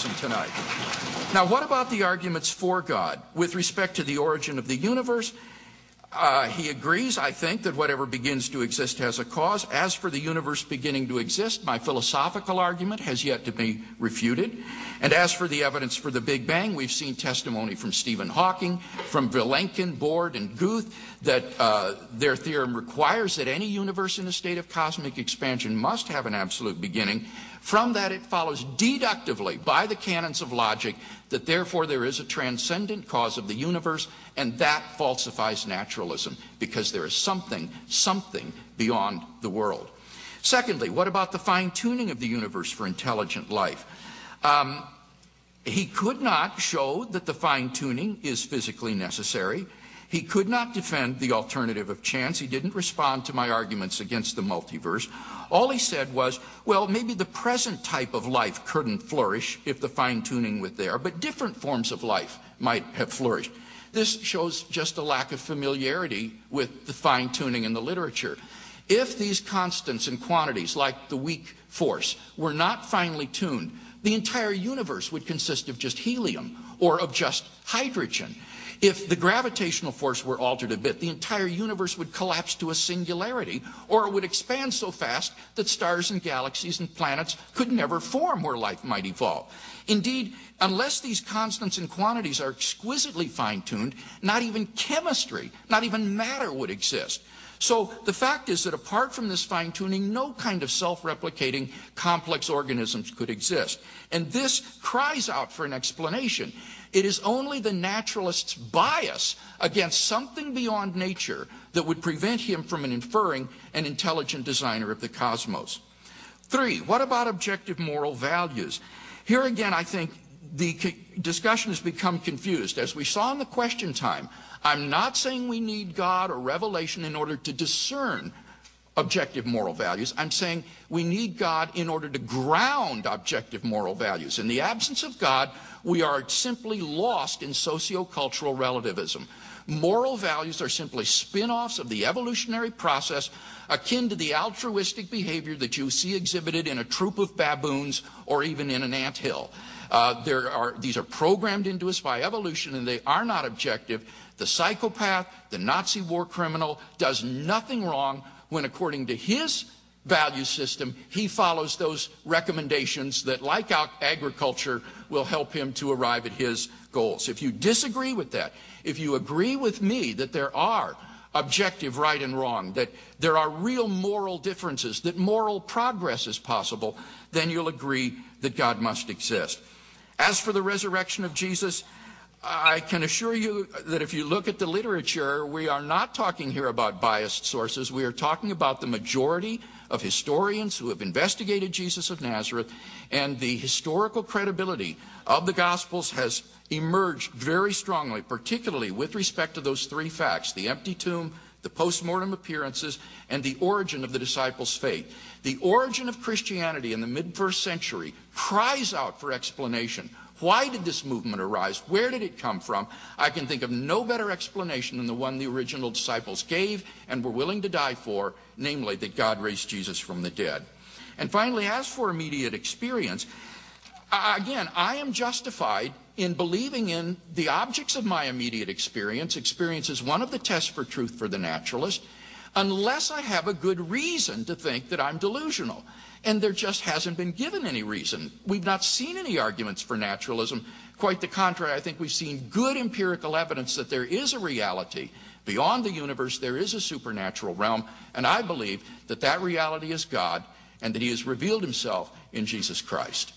tonight. Now, what about the arguments for God? With respect to the origin of the universe, he agrees, I think, that whatever begins to exist has a cause. As for the universe beginning to exist, my philosophical argument has yet to be refuted. And as for the evidence for the Big Bang, we've seen testimony from Stephen Hawking, from Vilenkin, Bohr, and Guth that their theorem requires that any universe in a state of cosmic expansion must have an absolute beginning. From that, it follows deductively by the canons of logic that therefore there is a transcendent cause of the universe, and that falsifies naturalism because there is something beyond the world. Secondly, what about the fine-tuning of the universe for intelligent life? He could not show that the fine-tuning is physically necessary. He could not defend the alternative of chance. He didn't respond to my arguments against the multiverse. All he said was, well, maybe the present type of life couldn't flourish if the fine-tuning was there, but different forms of life might have flourished. This shows just a lack of familiarity with the fine-tuning in the literature. If these constants and quantities, like the weak force, were not finely tuned, the entire universe would consist of just helium or of just hydrogen. If the gravitational force were altered a bit, the entire universe would collapse to a singularity, or it would expand so fast that stars and galaxies and planets could never form where life might evolve. Indeed, unless these constants and quantities are exquisitely fine-tuned, not even chemistry, not even matter would exist. So the fact is that apart from this fine-tuning, no kind of self-replicating complex organisms could exist. And this cries out for an explanation. It is only the naturalist's bias against something beyond nature that would prevent him from inferring an intelligent designer of the cosmos. 3, what about objective moral values? Here again, I think the discussion has become confused. As we saw in the question time, I'm not saying we need God or revelation in order to discern objective moral values. I'm saying we need God in order to ground objective moral values. In the absence of God, we are simply lost in socio-cultural relativism. Moral values are simply spin-offs of the evolutionary process akin to the altruistic behavior that you see exhibited in a troop of baboons or even in an anthill. These are programmed into us by evolution, and they are not objective. The psychopath, the Nazi war criminal, does nothing wrong when, according to his value system, he follows those recommendations that, like agriculture, will help him to arrive at his goals. If you disagree with that, if you agree with me that there are objective right and wrong, that there are real moral differences, that moral progress is possible, then you'll agree that God must exist. As for the resurrection of Jesus, I can assure you that if you look at the literature, we are not talking here about biased sources. We are talking about the majority of historians who have investigated Jesus of Nazareth, and the historical credibility of the Gospels has emerged very strongly, particularly with respect to those 3 facts: the empty tomb, the post-mortem appearances, and the origin of the disciples' faith. The origin of Christianity in the mid-1st century cries out for explanation. Why did this movement arise? Where did it come from? I can think of no better explanation than the one the original disciples gave and were willing to die for, namely that God raised Jesus from the dead. And finally, as for immediate experience, again, I am justified in believing in the objects of my immediate experience. Experience is one of the tests for truth for the naturalist, unless I have a good reason to think that I'm delusional. And there just hasn't been given any reason. We've not seen any arguments for naturalism. Quite the contrary, I think we've seen good empirical evidence that there is a reality beyond the universe. There is a supernatural realm, and I believe that that reality is God and that he has revealed himself in Jesus Christ.